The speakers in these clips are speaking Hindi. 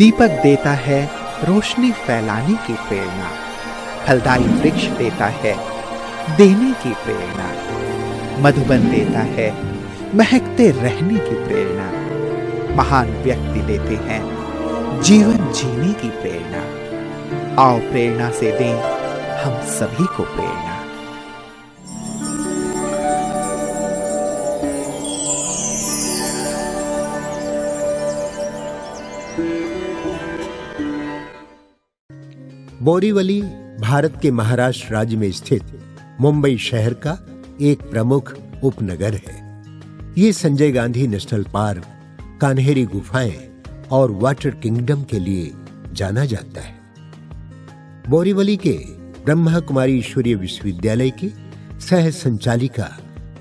दीपक देता है रोशनी फैलाने की प्रेरणा, फलदायी वृक्ष देता है देने की प्रेरणा, मधुबन देता है महकते रहने की प्रेरणा, महान व्यक्ति देते हैं जीवन जीने की प्रेरणा। आओ प्रेरणा से दें हम सभी को प्रेरणा। बोरीवली भारत के महाराष्ट्र राज्य में स्थित मुंबई शहर का एक प्रमुख उपनगर है। ये संजय गांधी नेशनल पार्क, कान्हेरी गुफाएं और वाटर किंगडम के लिए जाना जाता है। बोरीवली के ब्रह्मा कुमारी ईश्वरीय विश्वविद्यालय की सह संचालिका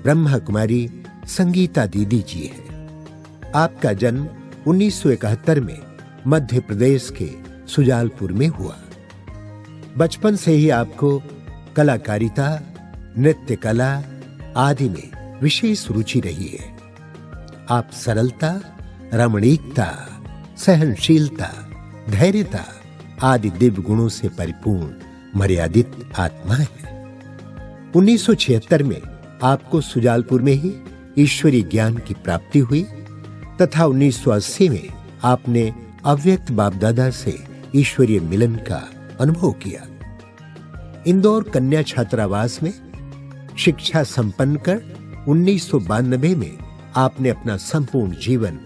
ब्रह्मा कुमारी संगीता दीदी जी है। आपका जन्म 1971 में मध्य प्रदेश के सुजालपुर में हुआ। बचपन से ही आपको कलाकारिता, नृत्य कला आदि में विशेष रुचि रही है। आप सरलता, रमणीकता, सहनशीलता, धैर्यता आदि दिव्य गुणों से परिपूर्ण मर्यादित आत्मा है। 1976 में आपको सुजालपुर में ही ईश्वरीय ज्ञान की प्राप्ति हुई तथा 1980 में आपने अव्यक्त बाप दादा से ईश्वरीय मिलन का अनुभव किया। इंदौर कन्या छात्रावास में शिक्षा संपन्न कर 1992 में आपने अपना संपूर्ण जीवन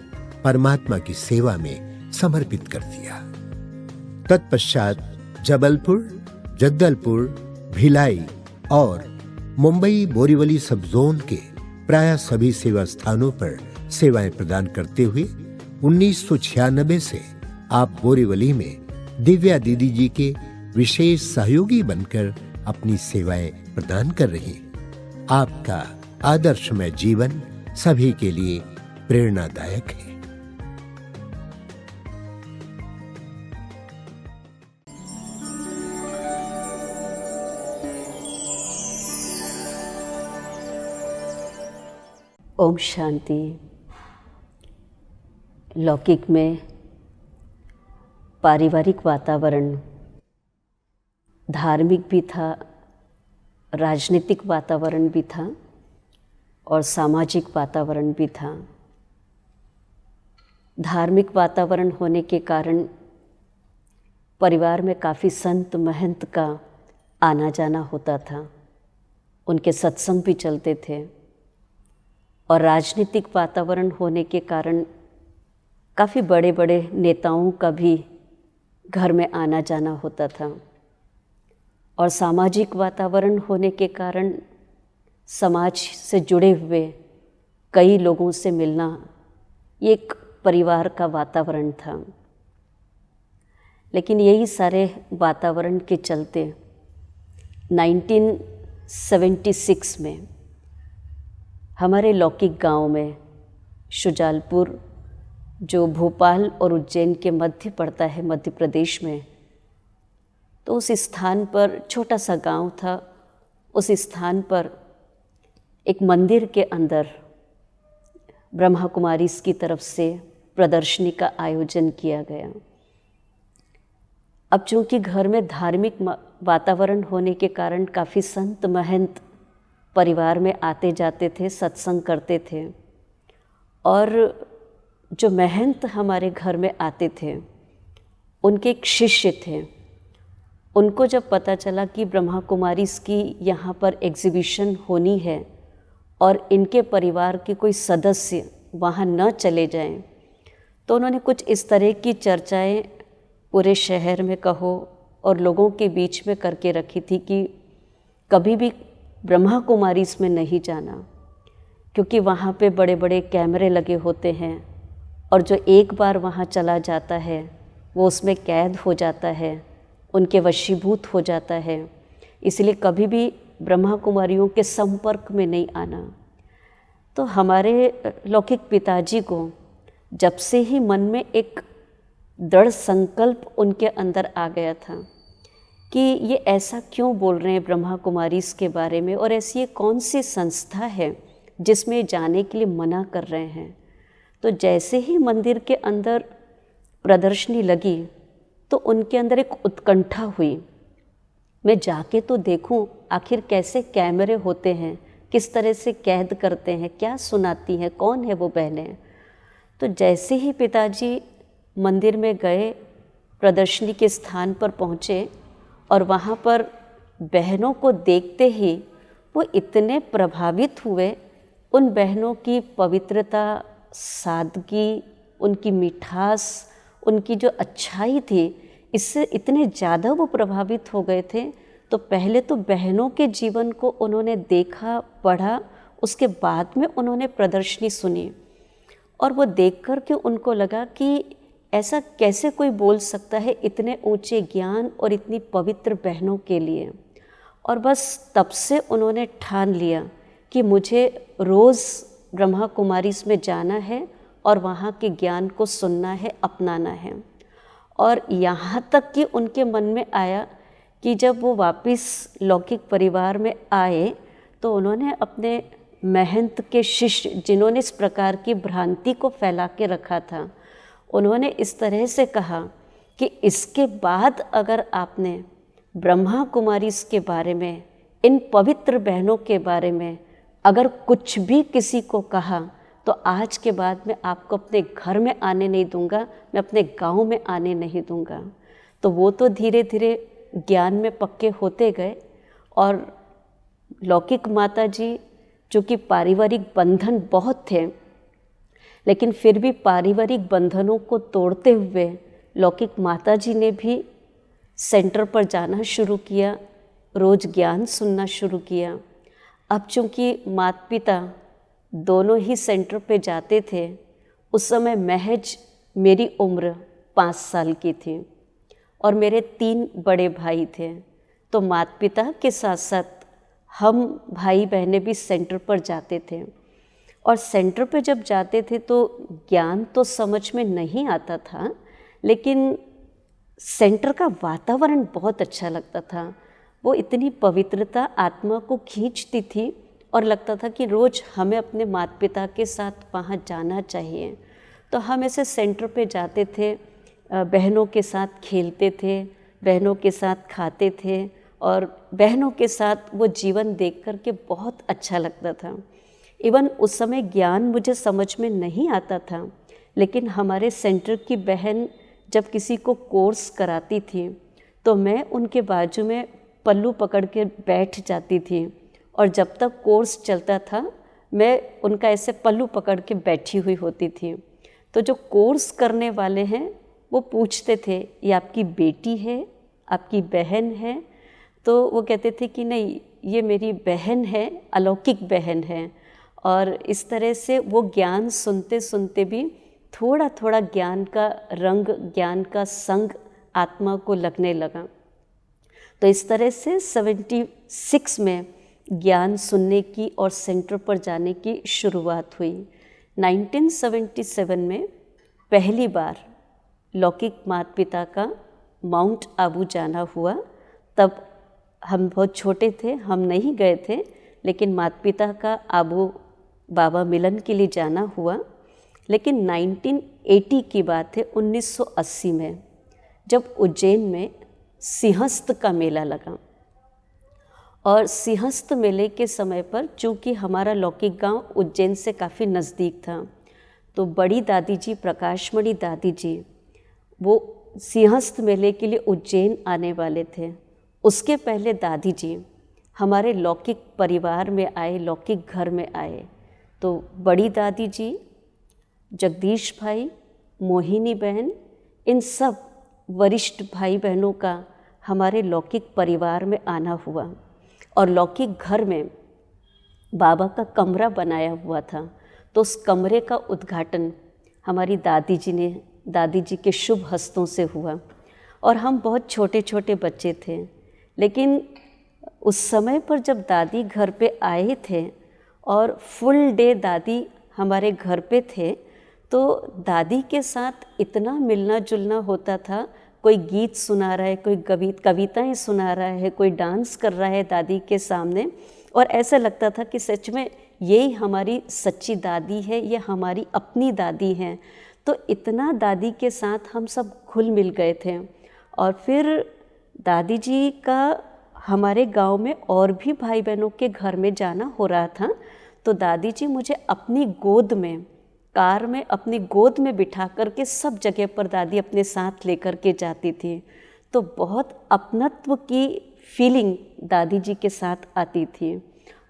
परमात्मा की सेवा में समर्पित कर दिया। तत्पश्चात जबलपुर, जगदलपुर, भिलाई और मुंबई बोरीवली सब जोन के प्राय सभी सेवा स्थानों पर सेवाएं प्रदान करते हुए 1996 से आप बोरीवली में दिव्या दीदी जी के विशेष सहयोगी बनकर अपनी सेवाएं प्रदान कर रही हैं। आपका आदर्शमय जीवन सभी के लिए प्रेरणादायक है। ओम शांति। लौकिक में पारिवारिक वातावरण धार्मिक भी था, राजनीतिक वातावरण भी था और सामाजिक वातावरण भी था। धार्मिक वातावरण होने के कारण परिवार में काफ़ी संत महंत का आना जाना होता था, उनके सत्संग भी चलते थे। और राजनीतिक वातावरण होने के कारण काफ़ी बड़े बड़े नेताओं का भी घर में आना जाना होता था। और सामाजिक वातावरण होने के कारण समाज से जुड़े हुए कई लोगों से मिलना ये एक परिवार का वातावरण था। लेकिन यही सारे वातावरण के चलते 1976 में हमारे लौकिक गांव में शुजालपुर, जो भोपाल और उज्जैन के मध्य पड़ता है मध्य प्रदेश में, तो उस स्थान पर छोटा सा गांव था। उस स्थान पर एक मंदिर के अंदर ब्रह्मा कुमारी की तरफ से प्रदर्शनी का आयोजन किया गया। अब चूंकि घर में धार्मिक वातावरण होने के कारण काफ़ी संत महंत परिवार में आते जाते थे, सत्संग करते थे। और जो महंत हमारे घर में आते थे उनके एक शिष्य थे। उनको जब पता चला कि ब्रह्मा कुमारी की यहाँ पर एग्जीबिशन होनी है और इनके परिवार के कोई सदस्य वहाँ न चले जाएं, तो उन्होंने कुछ इस तरह की चर्चाएं पूरे शहर में कहो और लोगों के बीच में करके रखी थी कि कभी भी ब्रह्मा कुमारी में नहीं जाना, क्योंकि वहाँ पे बड़े बड़े कैमरे लगे होते हैं और जो एक बार वहाँ चला जाता है वो उसमें कैद हो जाता है, उनके वशीभूत हो जाता है। इसलिए कभी भी ब्रह्मा कुमारियों के संपर्क में नहीं आना। तो हमारे लौकिक पिताजी को जब से ही मन में एक दृढ़ संकल्प उनके अंदर आ गया था कि ये ऐसा क्यों बोल रहे हैं ब्रह्मा कुमारी के बारे में, और ऐसी ये कौन सी संस्था है जिसमें जाने के लिए मना कर रहे हैं। तो जैसे ही मंदिर के अंदर प्रदर्शनी लगी तो उनके अंदर एक उत्कंठा हुई, मैं जाके तो देखूं आखिर कैसे कैमरे होते हैं, किस तरह से कैद करते हैं, क्या सुनाती हैं, कौन है वो बहनें। तो जैसे ही पिताजी मंदिर में गए, प्रदर्शनी के स्थान पर पहुँचे और वहाँ पर बहनों को देखते ही वो इतने प्रभावित हुए। उन बहनों की पवित्रता, सादगी, उनकी मिठास, उनकी जो अच्छाई थी, इससे इतने ज़्यादा वो प्रभावित हो गए थे। तो पहले तो बहनों के जीवन को उन्होंने देखा, पढ़ा, उसके बाद में उन्होंने प्रदर्शनी सुनी और वो देख कर के उनको लगा कि ऐसा कैसे कोई बोल सकता है इतने ऊंचे ज्ञान और इतनी पवित्र बहनों के लिए। और बस तब से उन्होंने ठान लिया कि मुझे रोज़ ब्रह्मा कुमारीज़ में जाना है और वहाँ के ज्ञान को सुनना है, अपनाना है। और यहाँ तक कि उनके मन में आया कि जब वो वापस लौकिक परिवार में आए तो उन्होंने अपने महंत के शिष्य, जिन्होंने इस प्रकार की भ्रांति को फैला के रखा था, उन्होंने इस तरह से कहा कि इसके बाद अगर आपने ब्रह्मा कुमारीज़ के बारे में, इन पवित्र बहनों के बारे में अगर कुछ भी किसी को कहा तो आज के बाद मैं आपको अपने घर में आने नहीं दूंगा, मैं अपने गांव में आने नहीं दूंगा। तो वो तो धीरे धीरे ज्ञान में पक्के होते गए और लौकिक माता जी, जो कि पारिवारिक बंधन बहुत थे, लेकिन फिर भी पारिवारिक बंधनों को तोड़ते हुए लौकिक माता जी ने भी सेंटर पर जाना शुरू किया, रोज़ ज्ञान सुनना शुरू किया। अब चूँकि माता पिता दोनों ही सेंटर पे जाते थे, उस समय महज मेरी उम्र 5 साल की थी और मेरे 3 बड़े भाई थे। तो माता पिता के साथ साथ हम भाई बहनें भी सेंटर पर जाते थे और सेंटर पे जब जाते थे तो ज्ञान तो समझ में नहीं आता था, लेकिन सेंटर का वातावरण बहुत अच्छा लगता था। वो इतनी पवित्रता आत्मा को खींचती थी और लगता था कि रोज़ हमें अपने माता पिता के साथ वहाँ जाना चाहिए। तो हम ऐसे सेंटर पे जाते थे, बहनों के साथ खेलते थे, बहनों के साथ खाते थे और बहनों के साथ वो जीवन देख कर के बहुत अच्छा लगता था। इवन उस समय ज्ञान मुझे समझ में नहीं आता था, लेकिन हमारे सेंटर की बहन जब किसी को कोर्स कराती थी तो मैं उनके बाजू में पल्लू पकड़ के बैठ जाती थी और जब तक कोर्स चलता था मैं उनका ऐसे पल्लू पकड़ के बैठी हुई होती थी। तो जो कोर्स करने वाले हैं वो पूछते थे, ये आपकी बेटी है, आपकी बहन है? तो वो कहते थे कि नहीं, ये मेरी बहन है, अलौकिक बहन है। और इस तरह से वो ज्ञान सुनते सुनते भी थोड़ा थोड़ा ज्ञान का रंग, ज्ञान का संग आत्मा को लगने लगा। तो इस तरह से 76 में ज्ञान सुनने की और सेंटर पर जाने की शुरुआत हुई। 1977 में पहली बार लौकिक माता पिता का माउंट आबू जाना हुआ। तब हम बहुत छोटे थे, हम नहीं गए थे, लेकिन माता पिता का आबू बाबा मिलन के लिए जाना हुआ। लेकिन 1980 की बात है, 1980 में जब उज्जैन में सिंहस्थ का मेला लगा और सिंहस्थ मेले के समय पर चूँकि हमारा लौकिक गांव उज्जैन से काफ़ी नज़दीक था, तो बड़ी दादी जी, प्रकाशमणि दादी जी, वो सिंहस्थ मेले के लिए उज्जैन आने वाले थे। उसके पहले दादी जी हमारे लौकिक परिवार में आए, लौकिक घर में आए। तो बड़ी दादी जी, जगदीश भाई, मोहिनी बहन, इन सब वरिष्ठ भाई बहनों का हमारे लौकिक परिवार में आना हुआ और लौकिक घर में बाबा का कमरा बनाया हुआ था। तो उस कमरे का उद्घाटन हमारी दादी जी ने, दादी जी के शुभ हस्तों से हुआ और हम बहुत छोटे छोटे बच्चे थे। लेकिन उस समय पर जब दादी घर पे आए थे और फुल डे दादी हमारे घर पे थे, तो दादी के साथ इतना मिलना जुलना होता था। कोई गीत सुना रहा है, कोई कविताएं सुना रहा है, कोई डांस कर रहा है दादी के सामने, और ऐसा लगता था कि सच में यही हमारी सच्ची दादी है, ये हमारी अपनी दादी हैं। तो इतना दादी के साथ हम सब घुल मिल गए थे। और फिर दादी जी का हमारे गांव में और भी भाई बहनों के घर में जाना हो रहा था, तो दादी जी मुझे अपनी गोद में, कार में अपनी गोद में बिठा करके सब जगह पर दादी अपने साथ लेकर के जाती थी। तो बहुत अपनत्व की फीलिंग दादी जी के साथ आती थी।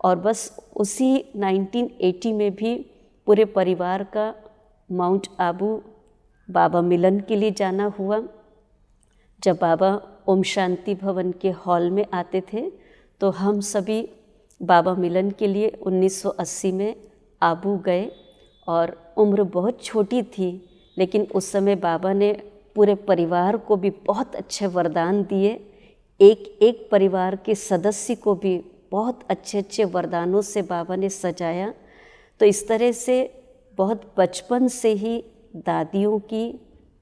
और बस उसी 1980 में भी पूरे परिवार का माउंट आबू बाबा मिलन के लिए जाना हुआ। जब बाबा ओम शांति भवन के हॉल में आते थे तो हम सभी बाबा मिलन के लिए 1980 में आबू गए। और उम्र बहुत छोटी थी, लेकिन उस समय बाबा ने पूरे परिवार को भी बहुत अच्छे वरदान दिए। एक एक परिवार के सदस्य को भी बहुत अच्छे अच्छे वरदानों से बाबा ने सजाया। तो इस तरह से बहुत बचपन से ही दादियों की,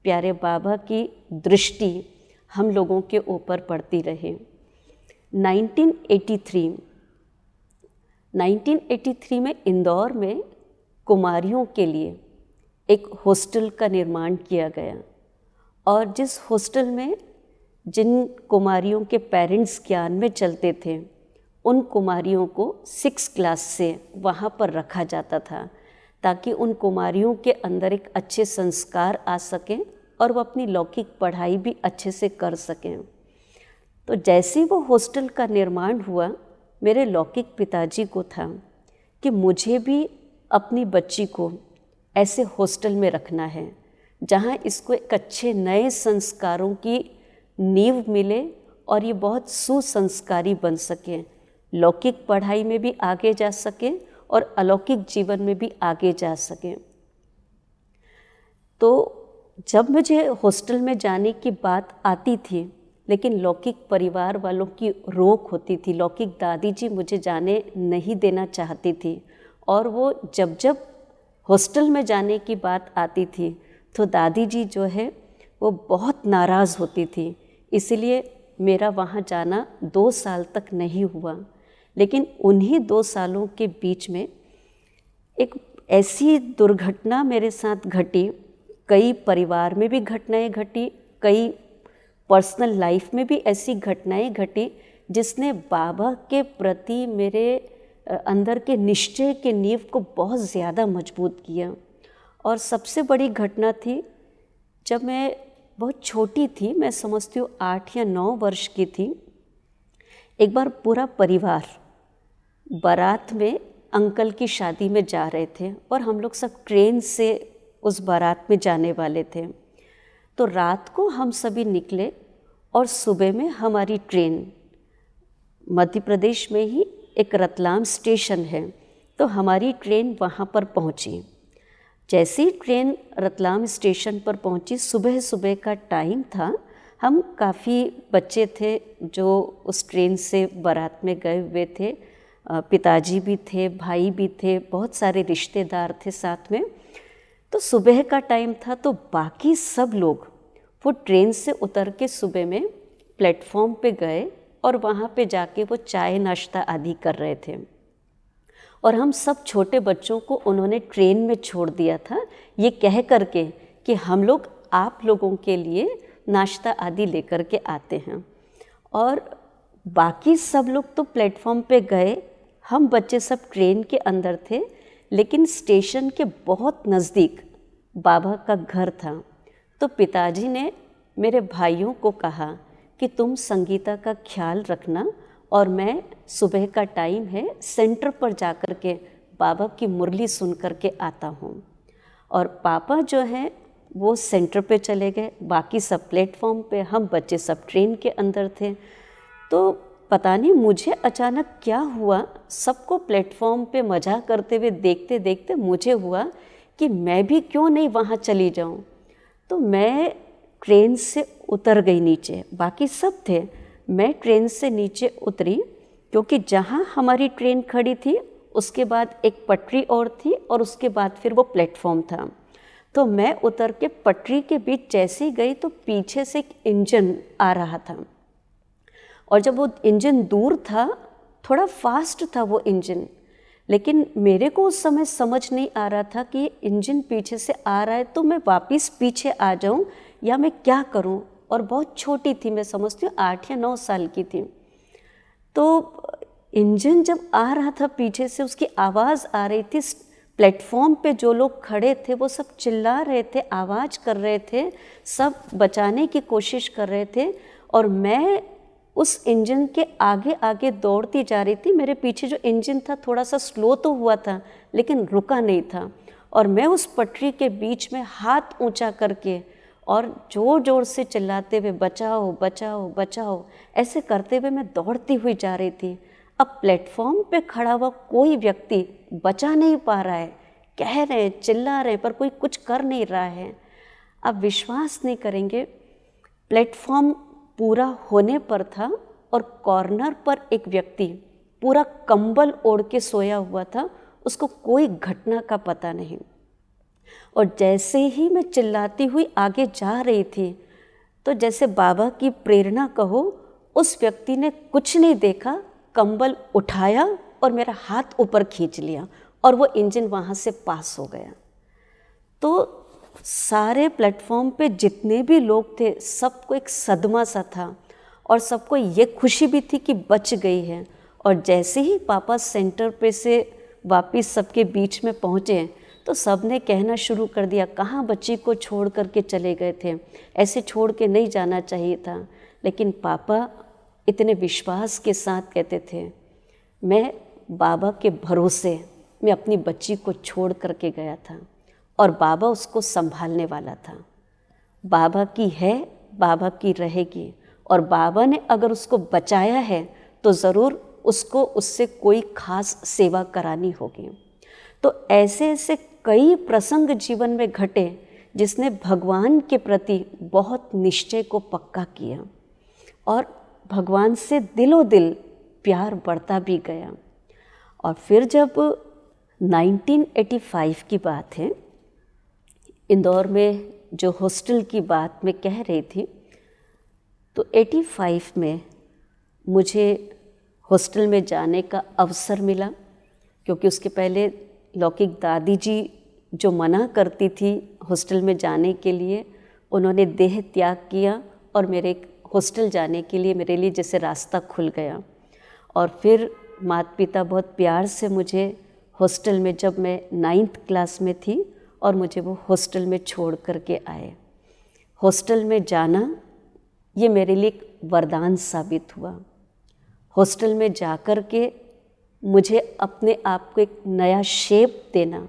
प्यारे बाबा की दृष्टि हम लोगों के ऊपर पड़ती रहे। 1983 में इंदौर में कुमारियों के लिए एक हॉस्टल का निर्माण किया गया। और जिस हॉस्टल में जिन कुमारियों के पेरेंट्स ज्ञान में चलते थे, उन कुमारियों को 6 क्लास से वहाँ पर रखा जाता था, ताकि उन कुमारियों के अंदर एक अच्छे संस्कार आ सकें और वो अपनी लौकिक पढ़ाई भी अच्छे से कर सकें। तो जैसे ही वो हॉस्टल का निर्माण हुआ, मेरे लौकिक पिताजी को था कि मुझे भी अपनी बच्ची को ऐसे हॉस्टल में रखना है जहाँ इसको एक अच्छे नए संस्कारों की नींव मिले और ये बहुत सुसंस्कारी बन सके, लौकिक पढ़ाई में भी आगे जा सके और अलौकिक जीवन में भी आगे जा सके। तो जब मुझे हॉस्टल में जाने की बात आती थी, लेकिन लौकिक परिवार वालों की रोक होती थी, लौकिक दादी जी मुझे जाने नहीं देना चाहती थी। और वो जब जब हॉस्टल में जाने की बात आती थी तो दादी जी जो है वो बहुत नाराज़ होती थी। इसलिए मेरा वहाँ जाना 2 साल तक नहीं हुआ। लेकिन उन्हीं 2 सालों के बीच में एक ऐसी दुर्घटना मेरे साथ घटी, कई परिवार में भी घटनाएं घटी, कई पर्सनल लाइफ में भी ऐसी घटनाएं घटी जिसने बाबा के प्रति मेरे अंदर के निश्चय के नींव को बहुत ज़्यादा मजबूत किया। और सबसे बड़ी घटना थी जब मैं बहुत छोटी थी, मैं समझती हूँ 8 या 9 वर्ष की थी। एक बार पूरा परिवार बारात में अंकल की शादी में जा रहे थे और हम लोग सब ट्रेन से उस बारात में जाने वाले थे। तो रात को हम सभी निकले और सुबह में हमारी ट्रेन, मध्य प्रदेश में ही एक रतलाम स्टेशन है, तो हमारी ट्रेन वहाँ पर पहुँची। जैसे ही ट्रेन रतलाम स्टेशन पर पहुँची, सुबह सुबह का टाइम था, हम काफ़ी बच्चे थे जो उस ट्रेन से बारात में गए हुए थे, पिताजी भी थे, भाई भी थे, बहुत सारे रिश्तेदार थे साथ में। तो सुबह का टाइम था, तो बाकी सब लोग वो ट्रेन से उतर के सुबह में प्लेटफॉर्म पे गए और वहाँ पे जाके वो चाय नाश्ता आदि कर रहे थे। और हम सब छोटे बच्चों को उन्होंने ट्रेन में छोड़ दिया था, ये कह करके कि हम लोग आप लोगों के लिए नाश्ता आदि लेकर के आते हैं। और बाकी सब लोग तो प्लेटफॉर्म पे गए, हम बच्चे सब ट्रेन के अंदर थे। लेकिन स्टेशन के बहुत नज़दीक बाबा का घर था। तो पिताजी ने मेरे भाइयों को कहा कि तुम संगीता का ख्याल रखना और मैं सुबह का टाइम है, सेंटर पर जा कर के बाबा की मुरली सुन कर के आता हूँ। और पापा जो हैं वो सेंटर पे चले गए, बाकी सब प्लेटफॉर्म पे, हम बच्चे सब ट्रेन के अंदर थे। तो पता नहीं मुझे अचानक क्या हुआ, सबको प्लेटफॉर्म पे मज़ा करते हुए देखते देखते मुझे हुआ कि मैं भी क्यों नहीं वहाँ चली जाऊँ। तो मैं ट्रेन से उतर गई नीचे, बाकी सब थे, मैं ट्रेन से नीचे उतरी क्योंकि जहाँ हमारी ट्रेन खड़ी थी उसके बाद एक पटरी और थी और उसके बाद फिर वो प्लेटफॉर्म था। तो मैं उतर के पटरी के बीच जैसे ही गई तो पीछे से एक इंजन आ रहा था। और जब वो इंजन दूर था, थोड़ा फास्ट था वो इंजन, लेकिन मेरे को उस समय समझ नहीं आ रहा था कि ये इंजन पीछे से आ रहा है तो मैं वापस पीछे आ जाऊं या मैं क्या करूं। और बहुत छोटी थी, मैं समझती हूँ 8 या 9 साल की थी। तो इंजन जब आ रहा था पीछे से, उसकी आवाज़ आ रही थी, प्लेटफॉर्म पे जो लोग खड़े थे वो सब चिल्ला रहे थे, आवाज़ कर रहे थे, सब बचाने की कोशिश कर रहे थे। और मैं उस इंजन के आगे आगे दौड़ती जा रही थी। मेरे पीछे जो इंजन था थोड़ा सा स्लो तो हुआ था लेकिन रुका नहीं था। और मैं उस पटरी के बीच में हाथ ऊंचा करके और ज़ोर ज़ोर से चिल्लाते हुए बचाओ बचाओ बचाओ, ऐसे करते हुए मैं दौड़ती हुई जा रही थी। अब प्लेटफॉर्म पे खड़ा हुआ कोई व्यक्ति बचा नहीं पा रहा है, कह रहे हैं, चिल्ला रहे हैं, पर कोई कुछ कर नहीं रहा है। आप विश्वास नहीं करेंगे, प्लेटफॉर्म पूरा होने पर था और कॉर्नर पर एक व्यक्ति पूरा कंबल ओढ़ के सोया हुआ था, उसको कोई घटना का पता नहीं। और जैसे ही मैं चिल्लाती हुई आगे जा रही थी तो जैसे बाबा की प्रेरणा कहो, उस व्यक्ति ने कुछ नहीं देखा, कंबल उठाया और मेरा हाथ ऊपर खींच लिया और वो इंजन वहाँ से पास हो गया। तो सारे प्लेटफॉर्म पे जितने भी लोग थे सबको एक सदमा सा था और सबको ये खुशी भी थी कि बच गई है। और जैसे ही पापा सेंटर पे से वापस सबके बीच में पहुँचे तो सब ने कहना शुरू कर दिया, कहाँ बच्ची को छोड़ करके चले गए थे, ऐसे छोड़ के नहीं जाना चाहिए था। लेकिन पापा इतने विश्वास के साथ कहते थे, मैं बाबा के भरोसे मैं अपनी बच्ची को छोड़ करके गया था और बाबा उसको संभालने वाला था। बाबा की है, बाबा की रहेगी, और बाबा ने अगर उसको बचाया है तो ज़रूर उसको उससे कोई खास सेवा करानी होगी। तो ऐसे ऐसे कई प्रसंग जीवन में घटे जिसने भगवान के प्रति बहुत निश्चय को पक्का किया और भगवान से दिलो दिल प्यार बढ़ता भी गया। और फिर जब 1985 की बात है, इंदौर में जो हॉस्टल की बात मैं कह रही थी, तो 85 में मुझे हॉस्टल में जाने का अवसर मिला, क्योंकि उसके पहले लौकिक दादी जी जो मना करती थी हॉस्टल में जाने के लिए, उन्होंने देह त्याग किया और मेरे हॉस्टल जाने के लिए मेरे लिए जैसे रास्ता खुल गया। और फिर माता पिता बहुत प्यार से मुझे हॉस्टल में, जब मैं 9th क्लास में थी, और मुझे वो हॉस्टल में छोड़ करके आए। हॉस्टल में जाना ये मेरे लिए एक वरदान साबित हुआ। हॉस्टल में जा कर के मुझे अपने आप को एक नया शेप देना,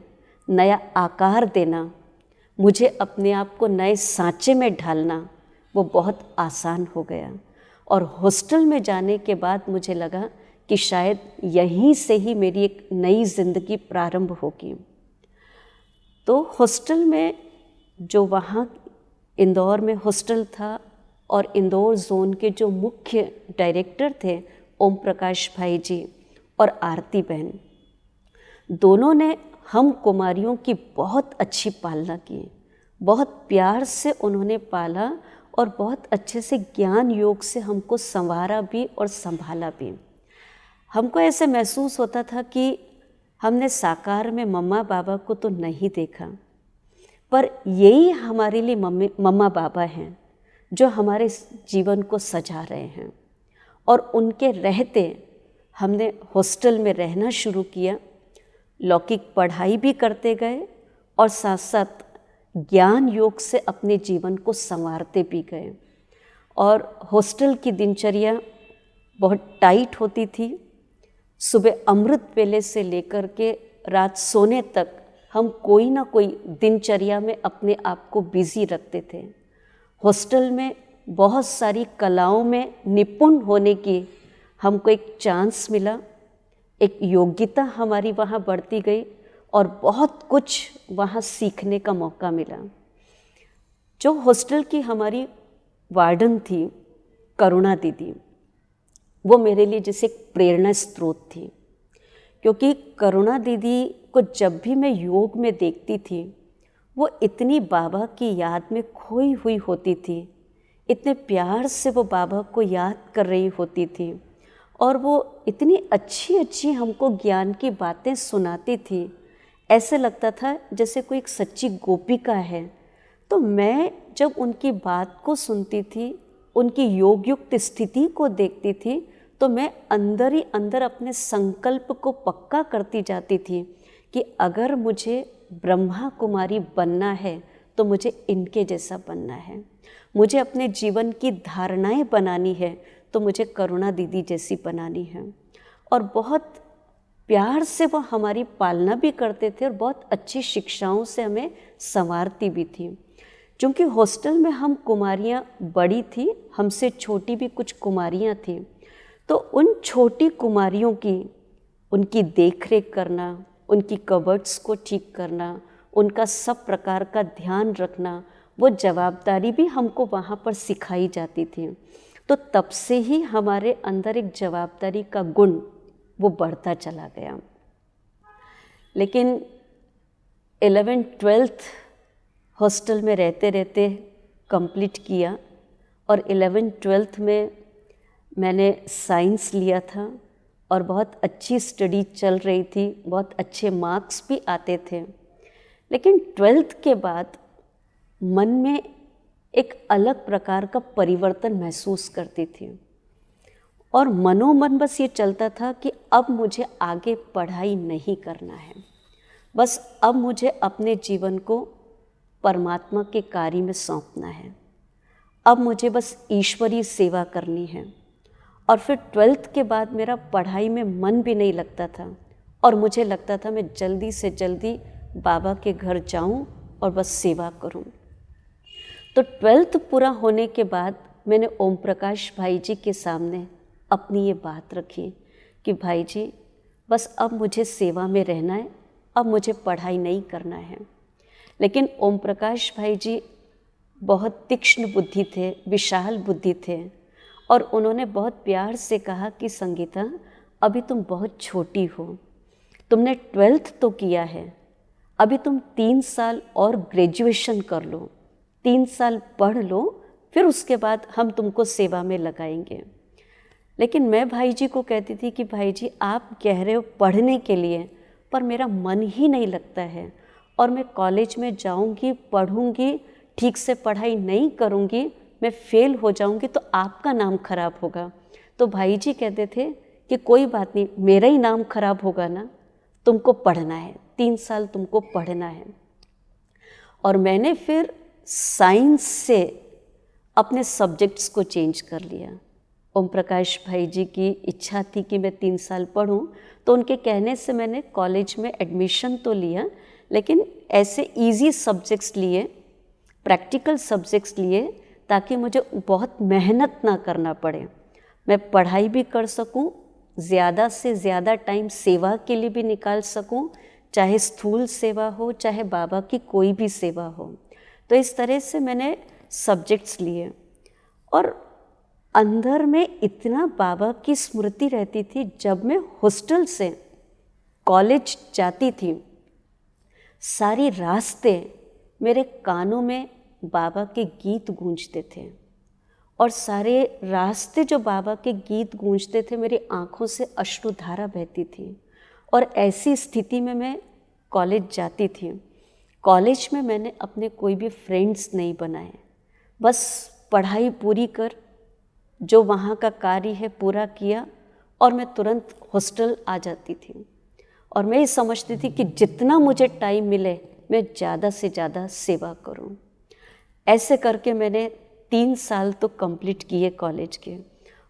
नया आकार देना, मुझे अपने आप को नए सांचे में ढालना, वो बहुत आसान हो गया। और हॉस्टल में जाने के बाद मुझे लगा कि शायद यहीं से ही मेरी एक नई ज़िंदगी प्रारंभ होगी। तो हॉस्टल में जो वहाँ इंदौर में हॉस्टल था, और इंदौर जोन के जो मुख्य डायरेक्टर थे ओम प्रकाश भाई जी और आरती बहन, दोनों ने हम कुमारियों की बहुत अच्छी पालना की। बहुत प्यार से उन्होंने पाला और बहुत अच्छे से ज्ञान योग से हमको संवारा भी और संभाला भी। हमको ऐसे महसूस होता था कि हमने साकार में मम्मा बाबा को तो नहीं देखा, पर यही हमारे लिए मम्मा बाबा हैं जो हमारे जीवन को सजा रहे हैं। और उनके रहते हमने हॉस्टल में रहना शुरू किया, लौकिक पढ़ाई भी करते गए और साथ साथ ज्ञान योग से अपने जीवन को संवारते भी गए। और हॉस्टल की दिनचर्या बहुत टाइट होती थी। सुबह अमृत वेले से लेकर के रात सोने तक हम कोई ना कोई दिनचर्या में अपने आप को बिजी रखते थे। हॉस्टल में बहुत सारी कलाओं में निपुण होने की हमको एक चांस मिला, एक योग्यता हमारी वहाँ बढ़ती गई और बहुत कुछ वहाँ सीखने का मौका मिला। जो हॉस्टल की हमारी वार्डन थी करुणा दीदी, वो मेरे लिए जैसे एक प्रेरणा स्रोत थी, क्योंकि करुणा दीदी को जब भी मैं योग में देखती थी वो इतनी बाबा की याद में खोई हुई होती थी, इतने प्यार से वो बाबा को याद कर रही होती थी। और वो इतनी अच्छी अच्छी हमको ज्ञान की बातें सुनाती थी, ऐसे लगता था जैसे कोई एक सच्ची गोपिका है। तो मैं जब उनकी बात को सुनती थी, उनकी योग युक्त स्थिति को देखती थी, तो मैं अंदर ही अंदर अपने संकल्प को पक्का करती जाती थी कि अगर मुझे ब्रह्मा कुमारी बनना है तो मुझे इनके जैसा बनना है। मुझे अपने जीवन की धारणाएं बनानी है तो मुझे करुणा दीदी जैसी बनानी है। और बहुत प्यार से वो हमारी पालना भी करते थे और बहुत अच्छी शिक्षाओं से हमें संवारती भी थी। क्योंकि हॉस्टल में हम कुमारियाँ बड़ी थी, हमसे छोटी भी कुछ कुमारियाँ थीं, तो उन छोटी कुमारियों की उनकी देखरेख करना, उनकी कबर्ड्स को ठीक करना, उनका सब प्रकार का ध्यान रखना, वो जवाबदारी भी हमको वहाँ पर सिखाई जाती थी। तो तब से ही हमारे अंदर एक जवाबदारी का गुण वो बढ़ता चला गया। लेकिन 11th-12th हॉस्टल में रहते रहते कंप्लीट किया और 11th-12th में मैंने साइंस लिया था और बहुत अच्छी स्टडी चल रही थी, बहुत अच्छे मार्क्स भी आते थे। लेकिन 12th के बाद मन में एक अलग प्रकार का परिवर्तन महसूस करती थी और मनोमन बस ये चलता था कि अब मुझे आगे पढ़ाई नहीं करना है, बस अब मुझे अपने जीवन को परमात्मा के कार्य में सौंपना है, अब मुझे बस ईश्वरीय सेवा करनी है। और फिर 12th के बाद मेरा पढ़ाई में मन भी नहीं लगता था और मुझे लगता था मैं जल्दी से जल्दी बाबा के घर जाऊं और बस सेवा करूं। तो 12th पूरा होने के बाद मैंने ओम प्रकाश भाई जी के सामने अपनी ये बात रखी कि भाई जी बस अब मुझे सेवा में रहना है, अब मुझे पढ़ाई नहीं करना है। लेकिन ओम प्रकाश भाई जी बहुत तीक्ष्ण बुद्धि थे, विशाल बुद्धि थे और उन्होंने बहुत प्यार से कहा कि संगीता अभी तुम बहुत छोटी हो, तुमने 12th तो किया है, अभी तुम 3 साल और ग्रेजुएशन कर लो, 3 साल पढ़ लो, फिर उसके बाद हम तुमको सेवा में लगाएंगे। लेकिन मैं भाई जी को कहती थी कि भाई जी आप कह रहे हो पढ़ने के लिए, पर मेरा मन ही नहीं लगता है और मैं कॉलेज में जाऊंगी, पढ़ूंगी, ठीक से पढ़ाई नहीं करूंगी, मैं फेल हो जाऊंगी तो आपका नाम खराब होगा। तो भाई जी कहते थे कि कोई बात नहीं, मेरा ही नाम खराब होगा ना, तुमको पढ़ना है, 3 साल तुमको पढ़ना है। और मैंने फिर साइंस से अपने सब्जेक्ट्स को चेंज कर लिया। ओम प्रकाश भाई जी की इच्छा थी कि मैं 3 साल पढूं, तो उनके कहने से मैंने कॉलेज में एडमिशन तो लिया, लेकिन ऐसे इजी सब्जेक्ट्स लिए, प्रैक्टिकल सब्जेक्ट्स लिए, ताकि मुझे बहुत मेहनत ना करना पड़े, मैं पढ़ाई भी कर सकूं, ज़्यादा से ज़्यादा टाइम सेवा के लिए भी निकाल सकूं, चाहे स्थूल सेवा हो, चाहे बाबा की कोई भी सेवा हो। तो इस तरह से मैंने सब्जेक्ट्स लिए और अंदर में इतना बाबा की स्मृति रहती थी। जब मैं हॉस्टल से कॉलेज जाती थी, सारी रास्ते मेरे कानों में बाबा के गीत गूंजते थे और सारे रास्ते जो बाबा के गीत गूंजते थे, मेरी आँखों से अश्रुधारा बहती थी। और ऐसी स्थिति में मैं कॉलेज जाती थी। कॉलेज में मैंने अपने कोई भी फ्रेंड्स नहीं बनाए, बस पढ़ाई पूरी कर, जो वहाँ का कार्य है पूरा किया और मैं तुरंत हॉस्टल आ जाती थी। और मैं ये समझती थी कि जितना मुझे टाइम मिले मैं ज़्यादा से ज़्यादा सेवा करूं। ऐसे करके मैंने 3 साल तो कंप्लीट किए कॉलेज के।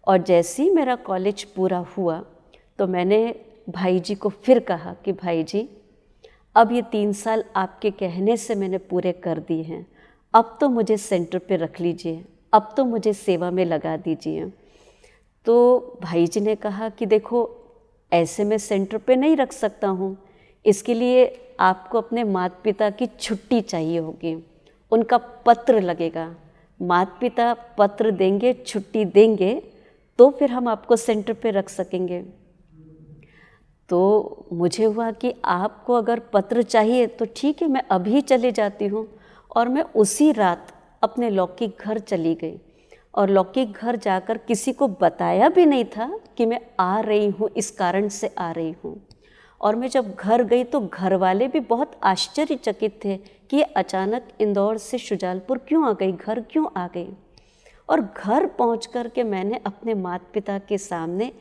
और जैसे ही मेरा कॉलेज पूरा हुआ तो मैंने भाई जी को फिर कहा कि भाई जी अब ये 3 साल आपके कहने से मैंने पूरे कर दिए हैं, अब तो मुझे सेंटर पे रख लीजिए, अब तो मुझे सेवा में लगा दीजिए। तो भाई जी ने कहा कि देखो ऐसे मैं सेंटर पे नहीं रख सकता हूँ, इसके लिए आपको अपने माता पिता की छुट्टी चाहिए होगी, उनका पत्र लगेगा, माता पिता पत्र देंगे, छुट्टी देंगे तो फिर हम आपको सेंटर पे रख सकेंगे। तो मुझे हुआ कि आपको अगर पत्र चाहिए तो ठीक है, मैं अभी चले जाती हूँ। और मैं उसी रात अपने लौकिक घर चली गई और लौकिक घर जाकर किसी को बताया भी नहीं था कि मैं आ रही हूँ, इस कारण से आ रही हूँ। और मैं जब घर गई तो घर वाले भी बहुत आश्चर्यचकित थे कि ये अचानक इंदौर से शुजालपुर क्यों आ गई, घर क्यों आ गई। और घर पहुँच कर के मैंने अपने माता पिता के सामने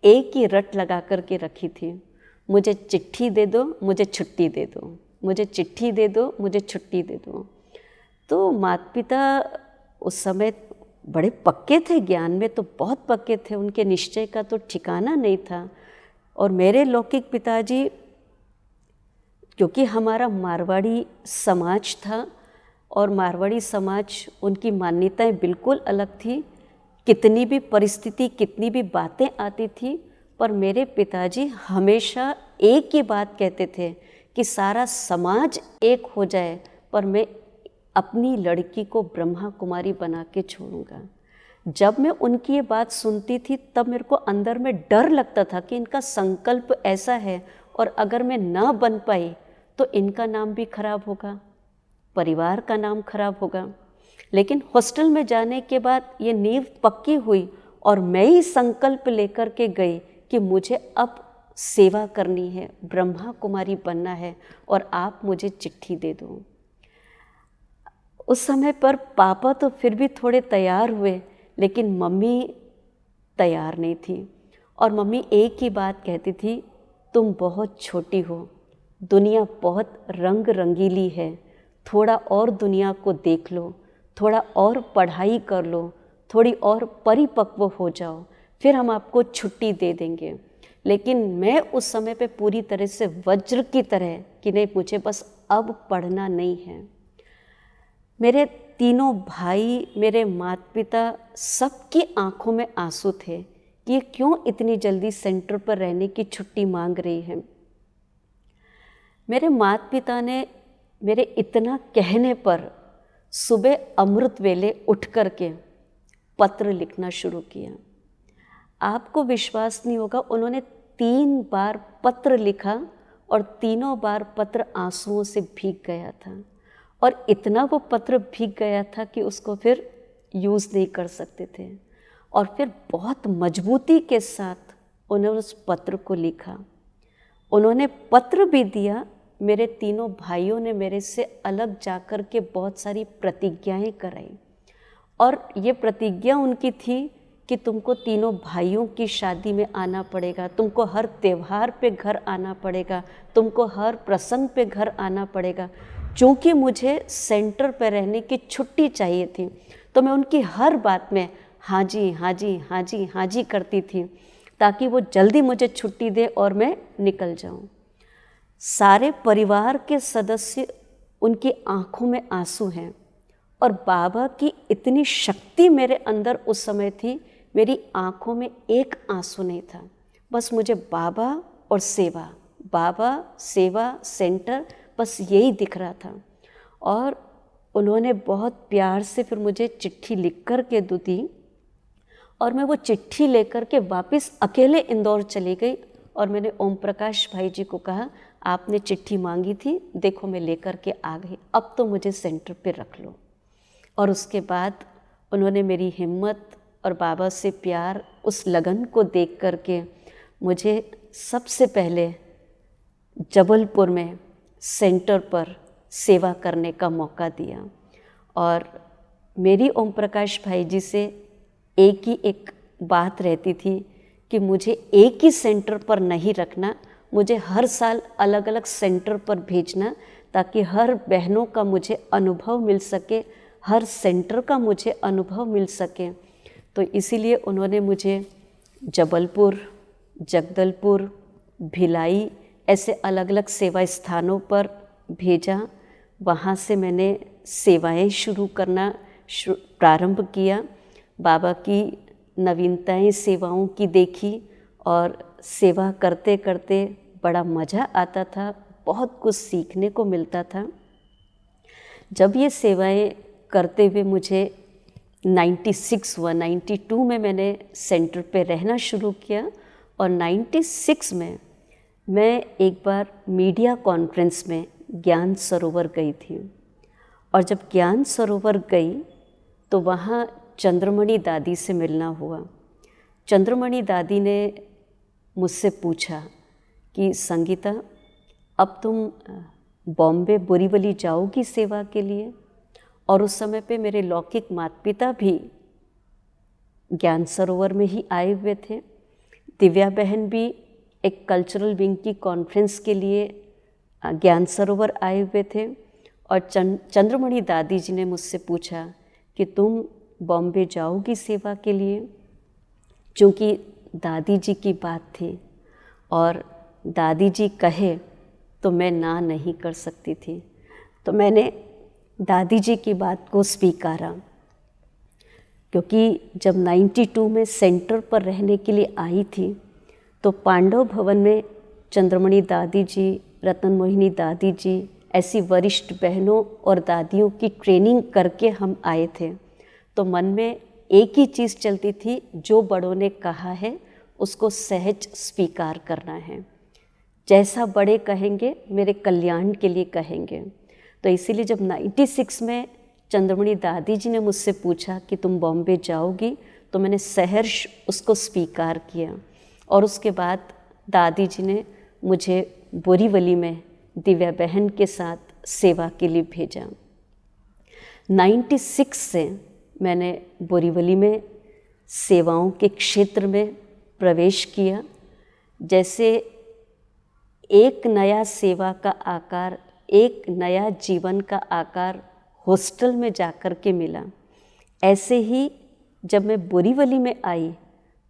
एक ही रट लगा कर के रखी थी, मुझे चिट्ठी दे दो, मुझे छुट्टी दे दो, मुझे चिट्ठी दे दो, मुझे छुट्टी दे दो। तो माता पिता उस समय बड़े पक्के थे, ज्ञान में तो बहुत पक्के थे, उनके निश्चय का तो ठिकाना नहीं था। और मेरे लौकिक पिताजी, क्योंकि हमारा मारवाड़ी समाज था और मारवाड़ी समाज, उनकी मान्यताएं बिल्कुल अलग थी। कितनी भी परिस्थिति, कितनी भी बातें आती थी, पर मेरे पिताजी हमेशा एक ही बात कहते थे कि सारा समाज एक हो जाए पर मैं अपनी लड़की को ब्रह्मा कुमारी बना के छोड़ूंगा। जब मैं उनकी ये बात सुनती थी तब मेरे को अंदर में डर लगता था कि इनका संकल्प ऐसा है और अगर मैं ना बन पाई तो इनका नाम भी खराब होगा, परिवार का नाम खराब होगा। लेकिन हॉस्टल में जाने के बाद ये नींव पक्की हुई और मैं ही संकल्प लेकर के गई कि मुझे अब सेवा करनी है, ब्रह्मा कुमारी बनना है और आप मुझे चिट्ठी दे दो। उस समय पर पापा तो फिर भी थोड़े तैयार हुए, लेकिन मम्मी तैयार नहीं थी। और मम्मी एक ही बात कहती थी, तुम बहुत छोटी हो, दुनिया बहुत रंग रंगीली है, थोड़ा और दुनिया को देख लो, थोड़ा और पढ़ाई कर लो, थोड़ी और परिपक्व हो जाओ, फिर हम आपको छुट्टी दे देंगे। लेकिन मैं उस समय पे पूरी तरह से वज्र की तरह कि नहीं, मुझे बस अब पढ़ना नहीं है। मेरे तीनों भाई, मेरे माता पिता, सबकी आंखों में आंसू थे कि ये क्यों इतनी जल्दी सेंटर पर रहने की छुट्टी मांग रही है। मेरे माता पिता ने मेरे इतना कहने पर सुबह अमृत वेले उठ कर के पत्र लिखना शुरू किया। आपको विश्वास नहीं होगा, उन्होंने 3 बार पत्र लिखा और तीनों बार पत्र आंसुओं से भीग गया था। और इतना वो पत्र भीग गया था कि उसको फिर यूज़ नहीं कर सकते थे। और फिर बहुत मजबूती के साथ उन्होंने उस पत्र को लिखा। उन्होंने पत्र भी दिया। मेरे तीनों भाइयों ने मेरे से अलग जाकर के बहुत सारी प्रतिज्ञाएं कराई। और ये प्रतिज्ञा उनकी थी कि तुमको तीनों भाइयों की शादी में आना पड़ेगा, तुमको हर त्यौहार पे घर आना पड़ेगा, तुमको हर प्रसंग पे घर आना पड़ेगा। चूँकि मुझे सेंटर पर रहने की छुट्टी चाहिए थी तो मैं उनकी हर बात में हाँ जी, हाँ जी, हाँ जी, हाँ जी करती थी ताकि वो जल्दी मुझे छुट्टी दे और मैं निकल जाऊं। सारे परिवार के सदस्य, उनकी आंखों में आंसू हैं और बाबा की इतनी शक्ति मेरे अंदर उस समय थी, मेरी आंखों में एक आंसू नहीं था। बस मुझे बाबा और सेवा, बाबा, सेवा, सेंटर, बस यही दिख रहा था। और उन्होंने बहुत प्यार से फिर मुझे चिट्ठी लिख कर के दी और मैं वो चिट्ठी लेकर के वापस अकेले इंदौर चली गई। और मैंने ओम प्रकाश भाई जी को कहा, आपने चिट्ठी मांगी थी, देखो मैं लेकर के आ गई, अब तो मुझे सेंटर पे रख लो। और उसके बाद उन्होंने मेरी हिम्मत और बाबा से प्यार, उस लगन को देख कर के मुझे सबसे पहले जबलपुर में सेंटर पर सेवा करने का मौका दिया। और मेरी ओम प्रकाश भाई जी से एक बात रहती थी कि मुझे एक ही सेंटर पर नहीं रखना, मुझे हर साल अलग अलग सेंटर पर भेजना ताकि हर बहनों का मुझे अनुभव मिल सके, हर सेंटर का मुझे अनुभव मिल सके। तो इसीलिए उन्होंने मुझे जबलपुर, जगदलपुर, भिलाई ऐसे अलग अलग सेवा स्थानों पर भेजा। वहाँ से मैंने सेवाएं शुरू करना प्रारंभ किया। बाबा की नवीनताएं सेवाओं की देखी और सेवा करते करते बड़ा मज़ा आता था, बहुत कुछ सीखने को मिलता था। जब ये सेवाएं करते हुए मुझे 96 हुआ, 92 में मैंने सेंटर पे रहना शुरू किया और 96 में मैं एक बार मीडिया कॉन्फ्रेंस में ज्ञान सरोवर गई थी। और जब ज्ञान सरोवर गई तो वहाँ चंद्रमणि दादी से मिलना हुआ। चंद्रमणि दादी ने मुझसे पूछा कि संगीता, अब तुम बॉम्बे बोरीवली जाओगी सेवा के लिए? और उस समय पे मेरे लौकिक माता पिता भी ज्ञान सरोवर में ही आए हुए थे। दिव्या बहन भी एक कल्चरल विंग की कॉन्फ्रेंस के लिए ज्ञान सरोवर आए हुए थे। और चंद्रमणि दादी जी ने मुझसे पूछा कि तुम बॉम्बे जाओगी सेवा के लिए? चूँकि दादी जी की बात थी और दादी जी कहे तो मैं ना नहीं कर सकती थी, तो मैंने दादी जी की बात को स्वीकारा। क्योंकि जब 92 में सेंटर पर रहने के लिए आई थी तो पांडव भवन में चंद्रमणि दादी जी, रतन मोहिनी दादी जी, ऐसी वरिष्ठ बहनों और दादियों की ट्रेनिंग करके हम आए थे। तो मन में एक ही चीज़ चलती थी, जो बड़ों ने कहा है उसको सहज स्वीकार करना है। जैसा बड़े कहेंगे मेरे कल्याण के लिए कहेंगे। तो इसीलिए जब 96 में चंद्रमणि दादी जी ने मुझसे पूछा कि तुम बॉम्बे जाओगी, तो मैंने सहर्ष उसको स्वीकार किया। और उसके बाद दादी जी ने मुझे बोरीवली में दिव्या बहन के साथ सेवा के लिए भेजा। 96 से मैंने बोरीवली में सेवाओं के क्षेत्र में प्रवेश किया। जैसे एक नया सेवा का आकार, एक नया जीवन का आकार हॉस्टल में जाकर के मिला, ऐसे ही जब मैं बोरीवली में आई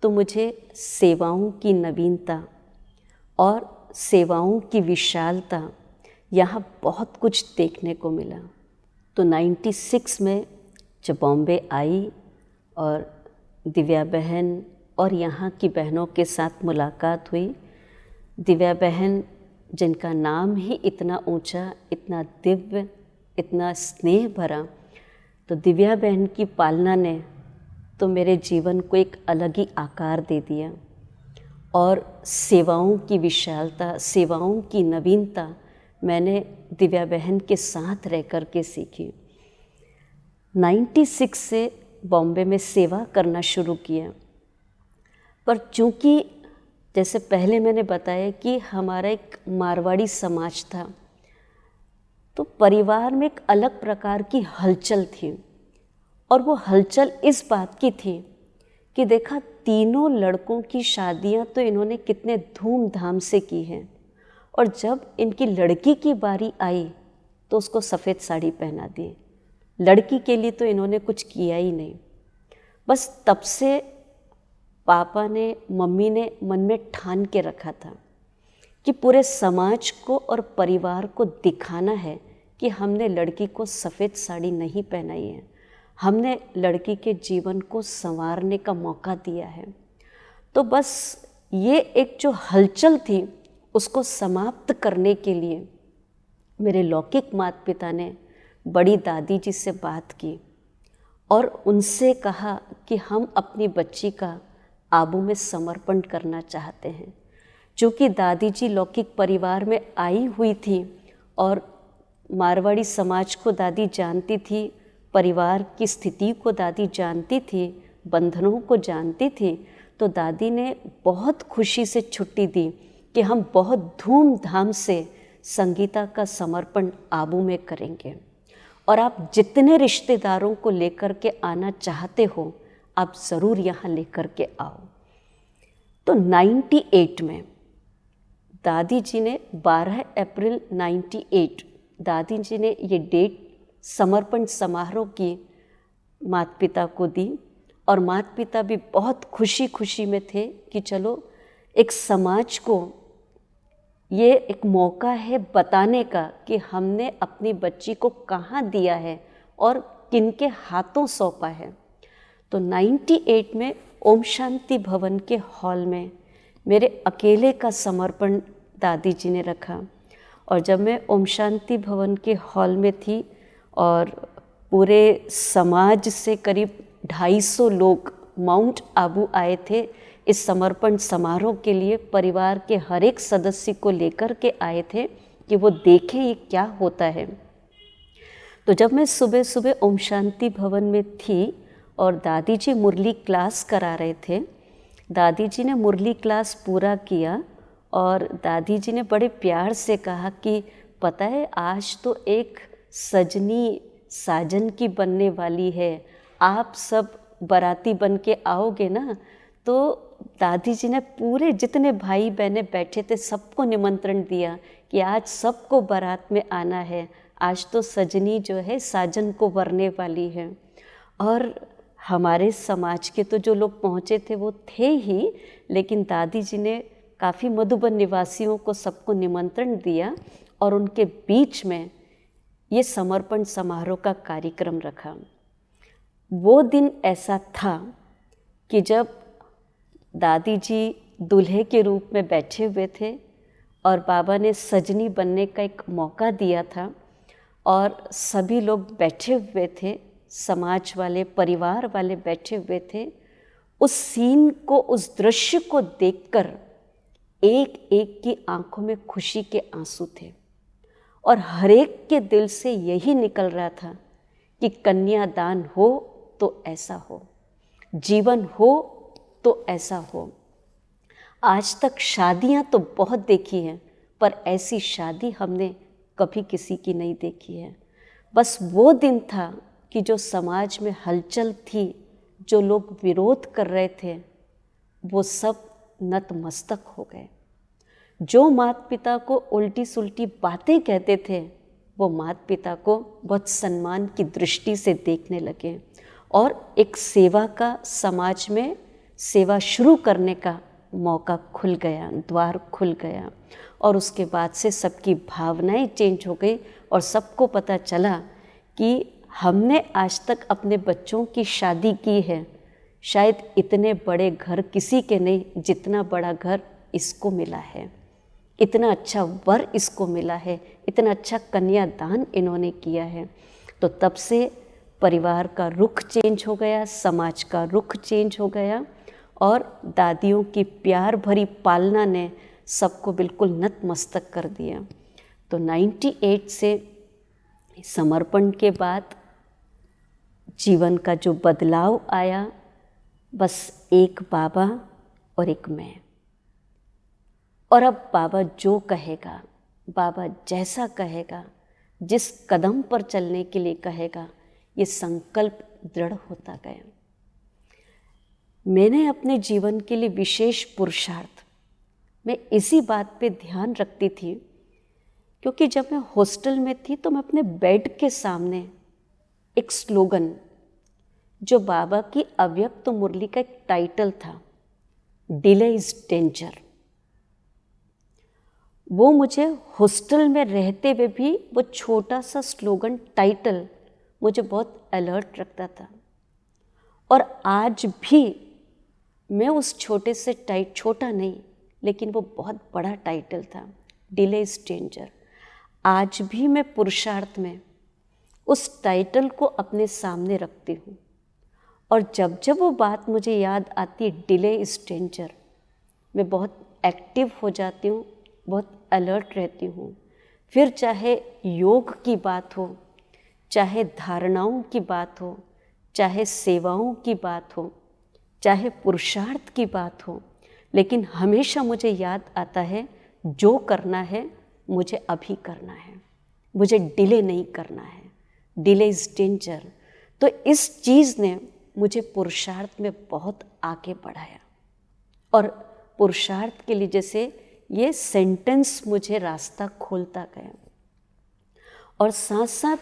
तो मुझे सेवाओं की नवीनता और सेवाओं की विशालता यहाँ बहुत कुछ देखने को मिला। तो 96 में जब बॉम्बे आई और दिव्या बहन और यहाँ की बहनों के साथ मुलाकात हुई, दिव्या बहन जिनका नाम ही इतना ऊंचा, इतना दिव्य, इतना स्नेह भरा, तो दिव्या बहन की पालना ने तो मेरे जीवन को एक अलग ही आकार दे दिया। और सेवाओं की विशालता, सेवाओं की नवीनता मैंने दिव्या बहन के साथ रह कर के सीखी। 96 से बॉम्बे में सेवा करना शुरू किया। पर चूँकि जैसे पहले मैंने बताया कि हमारा एक मारवाड़ी समाज था, तो परिवार में एक अलग प्रकार की हलचल थी। और वो हलचल इस बात की थी कि देखा, तीनों लड़कों की शादियां तो इन्होंने कितने धूमधाम से की हैं, और जब इनकी लड़की की बारी आई तो उसको सफ़ेद साड़ी पहना दी। लड़की के लिए तो इन्होंने कुछ किया ही नहीं। बस तब से पापा ने, मम्मी ने मन में ठान के रखा था कि पूरे समाज को और परिवार को दिखाना है कि हमने लड़की को सफ़ेद साड़ी नहीं पहनाई है, हमने लड़की के जीवन को संवारने का मौका दिया है। तो बस ये एक जो हलचल थी उसको समाप्त करने के लिए मेरे लौकिक माता पिता ने बड़ी दादी जी से बात की और उनसे कहा कि हम अपनी बच्ची का आबू में समर्पण करना चाहते हैं। चूँकि दादी जी लौकिक परिवार में आई हुई थी और मारवाड़ी समाज को दादी जानती थी, परिवार की स्थिति को दादी जानती थी, बंधनों को जानती थी, तो दादी ने बहुत खुशी से छुट्टी दी कि हम बहुत धूमधाम से संगीता का समर्पण आबू में करेंगे और आप जितने रिश्तेदारों को लेकर के आना चाहते हो आप ज़रूर यहाँ लेकर के आओ। तो 98 में दादी जी ने 12 अप्रैल 98 दादी जी ने ये डेट समर्पण समारोह की माता पिता को दी और माता पिता भी बहुत खुशी खुशी में थे कि चलो एक समाज को ये एक मौका है बताने का कि हमने अपनी बच्ची को कहाँ दिया है और किनके हाथों सौंपा है। तो 98 में ओम शांति भवन के हॉल में मेरे अकेले का समर्पण दादी जी ने रखा। और जब मैं ओम शांति भवन के हॉल में थी और पूरे समाज से करीब 250 लोग माउंट आबू आए थे इस समर्पण समारोह के लिए, परिवार के हर एक सदस्य को लेकर के आए थे कि वो देखें ये क्या होता है। तो जब मैं सुबह सुबह ओम शांति भवन में थी और दादी जी मुरली क्लास करा रहे थे। दादी जी ने मुरली क्लास पूरा किया और दादी जी ने बड़े प्यार से कहा कि पता है आज तो एक सजनी साजन की बनने वाली है, आप सब बाराती बन के आओगे ना। तो दादी जी ने पूरे जितने भाई बहनें बैठे थे सबको निमंत्रण दिया कि आज सबको बारात में आना है, आज तो सजनी जो है साजन को वरने वाली है। और हमारे समाज के तो जो लोग पहुँचे थे वो थे ही, लेकिन दादी जी ने काफ़ी मधुबन निवासियों को सबको निमंत्रण दिया और उनके बीच में ये समर्पण समारोह का कार्यक्रम रखा। वो दिन ऐसा था कि जब दादी जी दूल्हे के रूप में बैठे हुए थे और बाबा ने सजनी बनने का एक मौका दिया था और सभी लोग बैठे हुए थे, समाज वाले परिवार वाले बैठे हुए थे। उस सीन को, उस दृश्य को देखकर एक एक की आंखों में खुशी के आंसू थे और हर एक के दिल से यही निकल रहा था कि कन्यादान हो तो ऐसा हो, जीवन हो तो ऐसा हो। आज तक शादियां तो बहुत देखी हैं पर ऐसी शादी हमने कभी किसी की नहीं देखी है। बस वो दिन था कि जो समाज में हलचल थी, जो लोग विरोध कर रहे थे, वो सब नतमस्तक हो गए। जो माता पिता को उल्टी सुल्टी बातें कहते थे वो माता पिता को बहुत सम्मान की दृष्टि से देखने लगे और एक सेवा का, समाज में सेवा शुरू करने का मौका खुल गया, द्वार खुल गया। और उसके बाद से सबकी भावनाएं चेंज हो गई और सबको पता चला कि हमने आज तक अपने बच्चों की शादी की है, शायद इतने बड़े घर किसी के नहीं जितना बड़ा घर इसको मिला है, इतना अच्छा वर इसको मिला है, इतना अच्छा कन्यादान इन्होंने किया है। तो तब से परिवार का रुख चेंज हो गया, समाज का रुख चेंज हो गया और दादियों की प्यार भरी पालना ने सबको बिल्कुल नतमस्तक कर दिया। तो 98 से समर्पण के बाद जीवन का जो बदलाव आया, बस एक बाबा और एक मैं। और अब बाबा जो कहेगा, बाबा जैसा कहेगा, जिस कदम पर चलने के लिए कहेगा, ये संकल्प दृढ़ होता गया। मैंने अपने जीवन के लिए विशेष पुरुषार्थ, मैं इसी बात पे ध्यान रखती थी क्योंकि जब मैं हॉस्टल में थी तो मैं अपने बेड के सामने एक स्लोगन, जो बाबा की अव्यक्त मुरली का एक टाइटल था, डिले इज डेंजर, वो मुझे हॉस्टल में रहते हुए भी वो छोटा सा स्लोगन टाइटल मुझे बहुत अलर्ट रखता था। और आज भी मैं उस छोटे से छोटा नहीं लेकिन वो बहुत बड़ा टाइटल था, डिले इज डेंजर। आज भी मैं पुरुषार्थ में उस टाइटल को अपने सामने रखती हूँ और जब जब वो बात मुझे याद आती, डिले इज डेंजर, मैं बहुत एक्टिव हो जाती हूँ, बहुत अलर्ट रहती हूँ। फिर चाहे योग की बात हो, चाहे धारणाओं की बात हो, चाहे सेवाओं की बात हो, चाहे पुरुषार्थ की बात हो, लेकिन हमेशा मुझे याद आता है जो करना है मुझे अभी करना है, मुझे डिले नहीं करना है, डिले इज डेंजर। तो इस चीज़ ने मुझे पुरुषार्थ में बहुत आगे बढ़ाया और पुरुषार्थ के लिए जैसे ये सेंटेंस मुझे रास्ता खोलता गया। और साथ साथ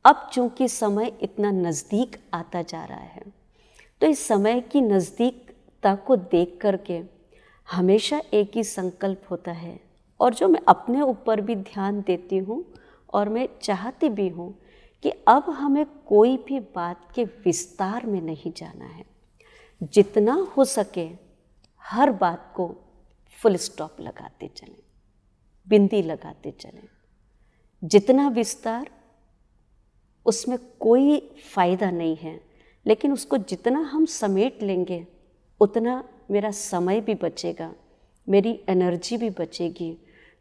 अब चूँकि समय इतना नज़दीक आता जा रहा है तो इस समय की नज़दीकता को देख करके हमेशा एक ही संकल्प होता है और जो मैं अपने ऊपर भी ध्यान देती हूँ और मैं चाहती भी हूँ कि अब हमें कोई भी बात के विस्तार में नहीं जाना है। जितना हो सके हर बात को फुल स्टॉप लगाते चलें, बिंदी लगाते चलें। जितना विस्तार उसमें कोई फ़ायदा नहीं है, लेकिन उसको जितना हम समेट लेंगे उतना मेरा समय भी बचेगा, मेरी एनर्जी भी बचेगी।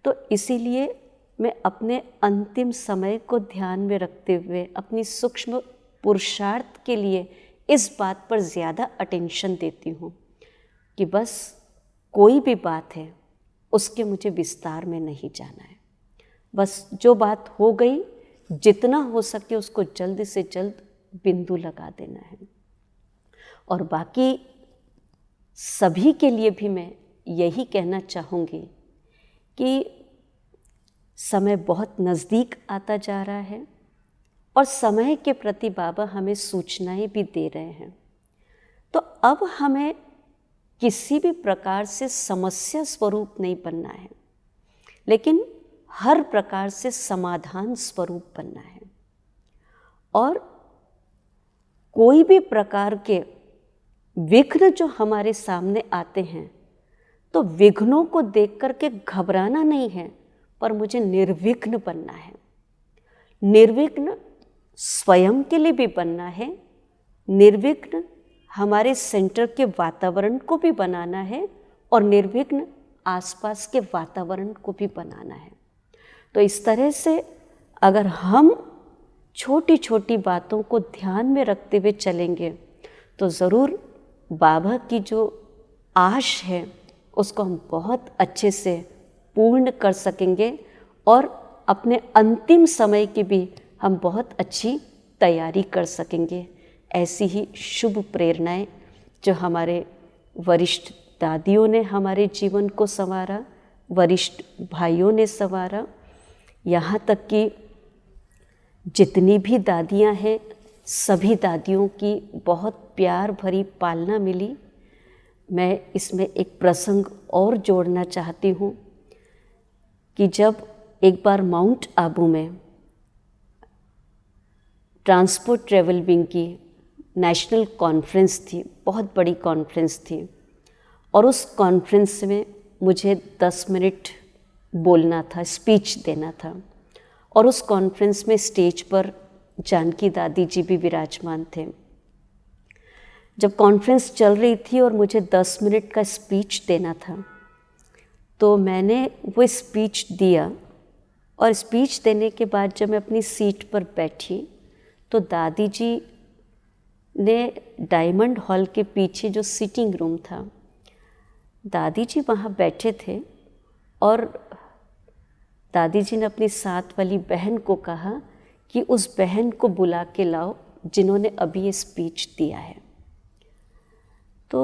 तो इसीलिए मैं अपने अंतिम समय को ध्यान में रखते हुए अपनी सूक्ष्म पुरुषार्थ के लिए इस बात पर ज़्यादा अटेंशन देती हूँ कि बस कोई भी बात है उसके मुझे विस्तार में नहीं जाना है। बस जो बात हो गई, जितना हो सके उसको जल्द से जल्द बिंदु लगा देना है। और बाकी सभी के लिए भी मैं यही कहना चाहूँगी कि समय बहुत नज़दीक आता जा रहा है और समय के प्रति बाबा हमें सूचनाएं भी दे रहे हैं। तो अब हमें किसी भी प्रकार से समस्या स्वरूप नहीं बनना है, लेकिन हर प्रकार से समाधान स्वरूप बनना है। और कोई भी प्रकार के विघ्न जो हमारे सामने आते हैं, तो विघ्नों को देख करके घबराना नहीं है, पर मुझे निर्विघ्न बनना है। निर्विघ्न स्वयं के लिए भी बनना है, निर्विघ्न हमारे सेंटर के वातावरण को भी बनाना है और निर्विघ्न आसपास के वातावरण को भी बनाना है। तो इस तरह से अगर हम छोटी छोटी बातों को ध्यान में रखते हुए चलेंगे तो ज़रूर बाबा की जो आश है उसको हम बहुत अच्छे से पूर्ण कर सकेंगे और अपने अंतिम समय की भी हम बहुत अच्छी तैयारी कर सकेंगे। ऐसी ही शुभ प्रेरणाएं जो हमारे वरिष्ठ दादियों ने हमारे जीवन को संवारा, वरिष्ठ भाइयों ने संवारा, यहाँ तक कि जितनी भी दादियाँ हैं सभी दादियों की बहुत प्यार भरी पालना मिली। मैं इसमें एक प्रसंग और जोड़ना चाहती हूँ कि जब एक बार माउंट आबू में ट्रांसपोर्ट ट्रेवल विंग की नेशनल कॉन्फ्रेंस थी, बहुत बड़ी कॉन्फ्रेंस थी, और उस कॉन्फ्रेंस में मुझे 10 मिनट बोलना था, स्पीच देना था। और उस कॉन्फ्रेंस में स्टेज पर जानकी दादी जी भी विराजमान थे। जब कॉन्फ्रेंस चल रही थी और मुझे 10 मिनट का स्पीच देना था, तो मैंने वो स्पीच दिया। और स्पीच देने के बाद जब मैं अपनी सीट पर बैठी तो दादी जी ने डायमंड हॉल के पीछे जो सिटिंग रूम था, दादी जी वहाँ बैठे थे और दादी जी ने अपनी साथ वाली बहन को कहा कि उस बहन को बुला के लाओ जिन्होंने अभी ये स्पीच दिया है। तो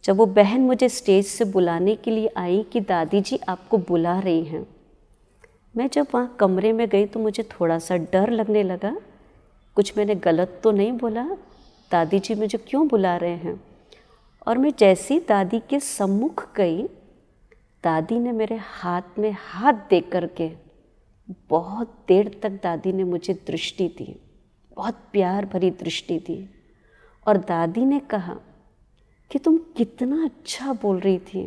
जब वो बहन मुझे स्टेज से बुलाने के लिए आई कि दादी जी आपको बुला रही हैं, मैं जब वहाँ कमरे में गई तो मुझे थोड़ा सा डर लगने लगा, कुछ मैंने गलत तो नहीं बोला, दादी जी मुझे क्यों बुला रहे हैं। और मैं जैसी दादी के सम्मुख गई, दादी ने मेरे हाथ में हाथ दे कर के बहुत देर तक दादी ने मुझे दृष्टि दी, बहुत प्यार भरी दृष्टि दी। और दादी ने कहा कि तुम कितना अच्छा बोल रही थी,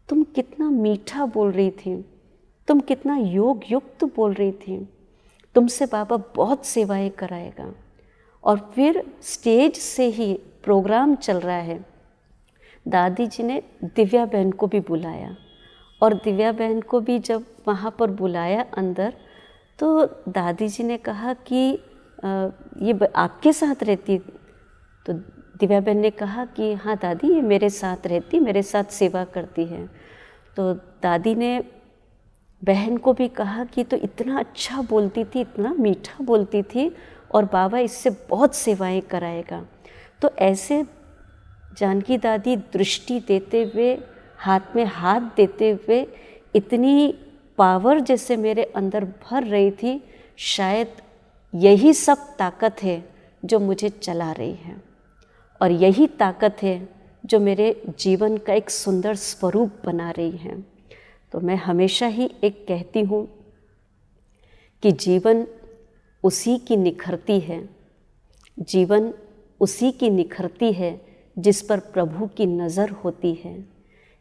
तुम कितना मीठा बोल रही थी, तुम कितना योग युक्त बोल रही थी, तुमसे बाबा बहुत सेवाएं कराएगा। और फिर स्टेज से ही प्रोग्राम चल रहा है, दादी जी ने दिव्या बहन को भी बुलाया। और दिव्या बहन को भी जब वहाँ पर बुलाया अंदर, तो दादी जी ने कहा कि ये आपके साथ रहती। तो दिव्या बहन ने कहा कि हाँ दादी, ये मेरे साथ रहती, मेरे साथ सेवा करती है। तो दादी ने बहन को भी कहा कि तो इतना अच्छा बोलती थी, इतना मीठा बोलती थी, और बाबा इससे बहुत सेवाएं कराएगा। तो ऐसे जानकी दादी दृष्टि देते हुए, हाथ में हाथ देते हुए, इतनी पावर जैसे मेरे अंदर भर रही थी, शायद यही सब ताकत है जो मुझे चला रही है, और यही ताकत है जो मेरे जीवन का एक सुंदर स्वरूप बना रही है। तो मैं हमेशा ही एक कहती हूँ कि जीवन उसी की निखरती है, जीवन उसी की निखरती है जिस पर प्रभु की नज़र होती है।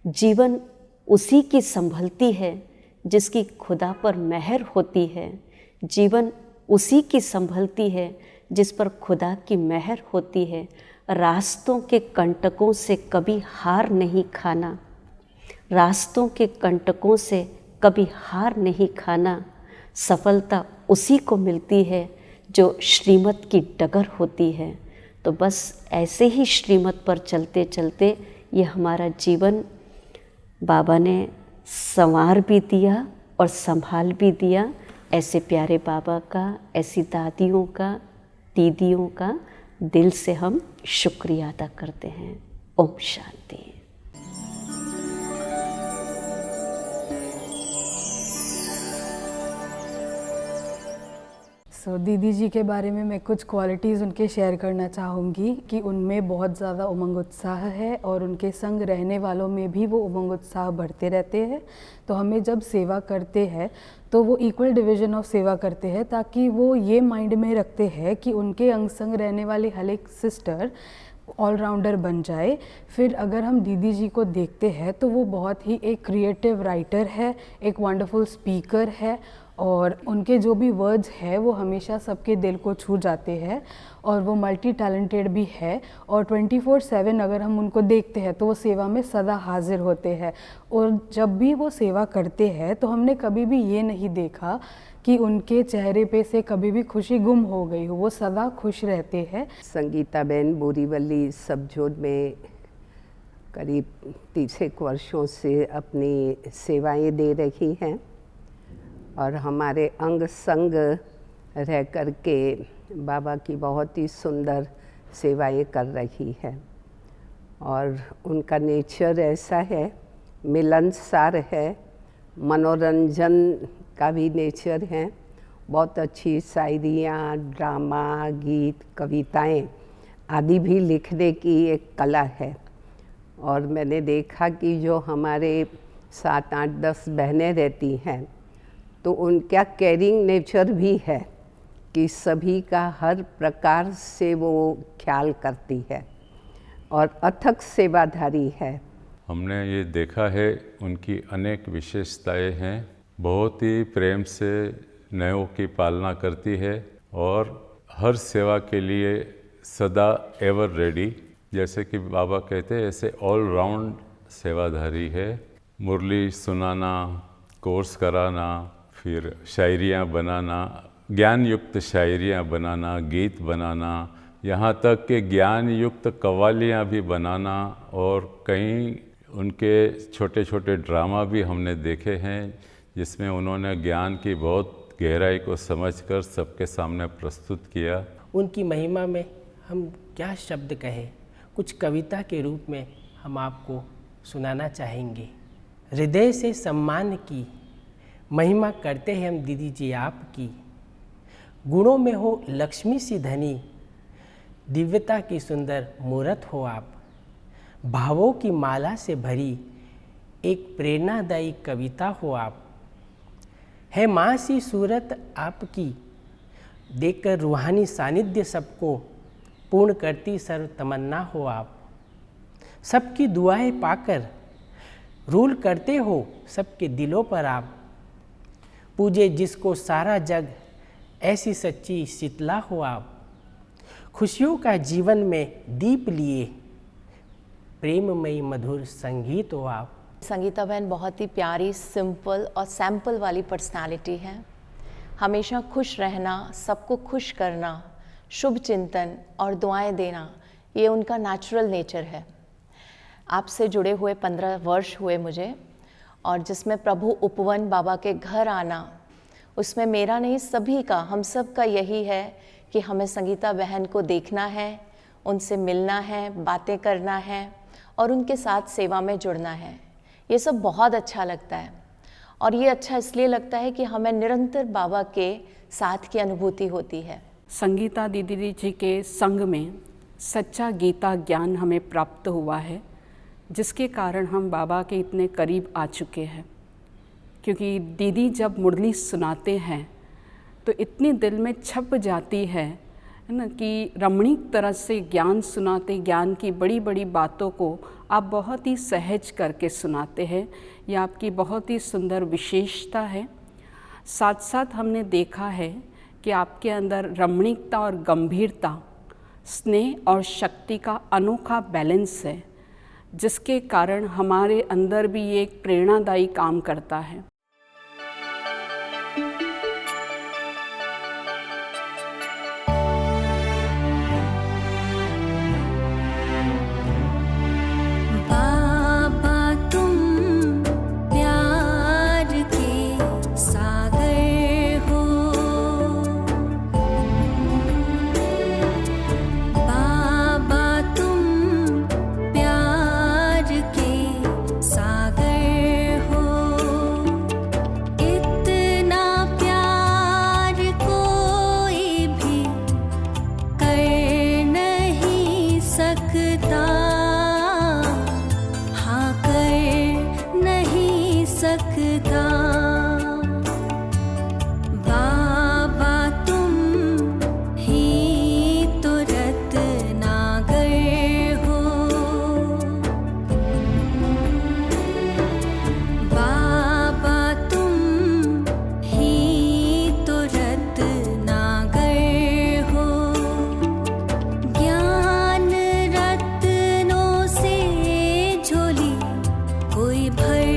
जीवन उसी की संभलती है जिसकी खुदा पर मेहर होती है। जीवन उसी की संभलती है जिस पर खुदा की मेहर होती है। रास्तों के कंटकों से कभी हार नहीं खाना, रास्तों के कंटकों से कभी हार नहीं खाना। सफलता उसी को मिलती है जो श्रीमत की डगर होती है। तो बस ऐसे ही श्रीमत पर चलते चलते ये हमारा जीवन बाबा ने संवार भी दिया और संभाल भी दिया। ऐसे प्यारे बाबा का, ऐसी दादियों का, दीदियों का दिल से हम शुक्रिया अदा करते हैं। ओम शांति। दीदी जी के बारे में मैं कुछ क्वालिटीज़ उनके शेयर करना चाहूँगी कि उनमें बहुत ज़्यादा उमंग उत्साह है और उनके संग रहने वालों में भी वो उमंग उत्साह बढ़ते रहते हैं। तो हमें जब सेवा करते हैं तो वो इक्वल डिवीज़न ऑफ सेवा करते हैं, ताकि वो ये माइंड में रखते हैं कि उनके अंग संग रहने वाले हर एक सिस्टर ऑलराउंडर बन जाए। फिर अगर हम दीदी जी को देखते हैं तो वो बहुत ही एक क्रिएटिव राइटर है, एक वंडरफुल स्पीकर है, और उनके जो भी वर्ड्स है वो हमेशा सबके दिल को छू जाते हैं। और वो मल्टी टैलेंटेड भी है, और 24/7 अगर हम उनको देखते हैं तो वो सेवा में सदा हाजिर होते हैं। और जब भी वो सेवा करते हैं तो हमने कभी भी ये नहीं देखा कि उनके चेहरे पे से कभी भी खुशी गुम हो गई हो, वो सदा खुश रहते हैं। संगीता बहन बोरीवली सब जोन में करीब 30 वर्षों से अपनी सेवाएं दे रही हैं और हमारे अंग संग रह कर के बाबा की बहुत ही सुंदर सेवाएं कर रही है। और उनका नेचर ऐसा है, मिलनसार है, मनोरंजन का भी नेचर है। बहुत अच्छी शायरियाँ, ड्रामा, गीत, कविताएं आदि भी लिखने की एक कला है। और मैंने देखा कि जो हमारे 7, 8, 10 बहनें रहती हैं तो उनका केयरिंग नेचर भी है कि सभी का हर प्रकार से वो ख्याल करती है और अथक सेवाधारी है। हमने ये देखा है उनकी अनेक विशेषताएं हैं। बहुत ही प्रेम से नयों की पालना करती है और हर सेवा के लिए सदा एवर रेडी। जैसे कि बाबा कहते हैं ऐसे ऑल राउंड सेवाधारी है। मुरली सुनाना, कोर्स कराना, फिर शायरियाँ बनाना, ज्ञान युक्त शायरियाँ बनाना, गीत बनाना, यहाँ तक कि ज्ञान युक्त कव्वालियाँ भी बनाना। और कई उनके छोटे छोटे ड्रामा भी हमने देखे हैं जिसमें उन्होंने ज्ञान की बहुत गहराई को समझकर सबके सामने प्रस्तुत किया। उनकी महिमा में हम क्या शब्द कहें, कुछ कविता के रूप में हम आपको सुनाना चाहेंगे। हृदय से सम्मान की महिमा करते हैं हम दीदी जी आपकी। गुणों में हो लक्ष्मी सी धनी, दिव्यता की सुंदर मूरत हो आप। भावों की माला से भरी एक प्रेरणादायी कविता हो आप। है माँ सी सूरत आपकी, देखकर रूहानी सानिध्य सबको पूर्ण करती सर्व तमन्ना हो आप। सबकी दुआएं पाकर रूल करते हो सबके दिलों पर आप। पूजे जिसको सारा जग, ऐसी सच्ची शीतला हो आप। खुशियों का जीवन में दीप लिए, प्रेममयी मधुर संगीत हो आप। संगीता बहन बहुत ही प्यारी, सिंपल और सैंपल वाली पर्सनालिटी है। हमेशा खुश रहना, सबको खुश करना, शुभ चिंतन और दुआएं देना, ये उनका नेचुरल नेचर है। आपसे जुड़े हुए 15 वर्ष हुए मुझे, और जिसमें प्रभु उपवन बाबा के घर आना, उसमें मेरा नहीं सभी का, हम सब का यही है कि हमें संगीता बहन को देखना है, उनसे मिलना है, बातें करना है और उनके साथ सेवा में जुड़ना है। ये सब बहुत अच्छा लगता है, और ये अच्छा इसलिए लगता है कि हमें निरंतर बाबा के साथ की अनुभूति होती है। संगीता दीदी जी के संग में सच्चा गीता ज्ञान हमें प्राप्त हुआ है, जिसके कारण हम बाबा के इतने करीब आ चुके हैं। क्योंकि दीदी जब मुरली सुनाते हैं तो इतनी दिल में छप जाती है ना, कि रमणीक तरह से ज्ञान सुनाते, ज्ञान की बड़ी बड़ी बातों को आप बहुत ही सहज करके सुनाते हैं। ये आपकी बहुत ही सुंदर विशेषता है। साथ साथ हमने देखा है कि आपके अंदर रमणीकता और गंभीरता, स्नेह और शक्ति का अनोखा बैलेंस है, जिसके कारण हमारे अंदर भी ये एक प्रेरणादायी काम करता है। सकता। बाबा तुम ही तो रत्नागर हो। बाबा तुम ही तो रत्नागर हो। ज्ञान रत्नों से झोली कोई भर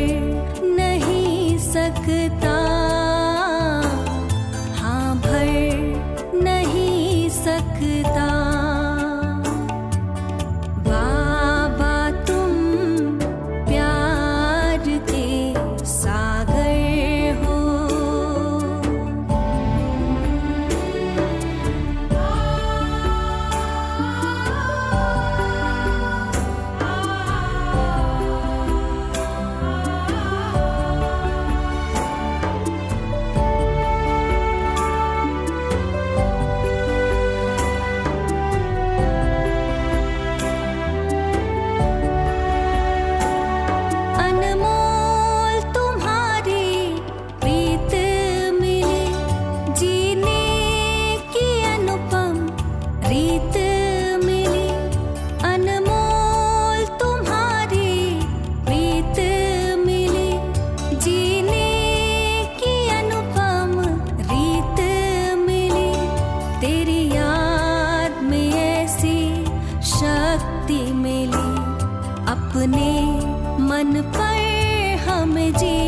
नहीं सकता। हाँ, भर नहीं सकता। बाबा तुम प्यार के सागर हो। अनमोल तुम्हारी प्रीत मिली, जीने की अनुपम रीत मिली। अनमोल तुम्हारी प्रीत मिली, जीने की अनुपम रीत मिली। तेरी याद में ऐसी शक्ति मिली, अपने मन पर हम जी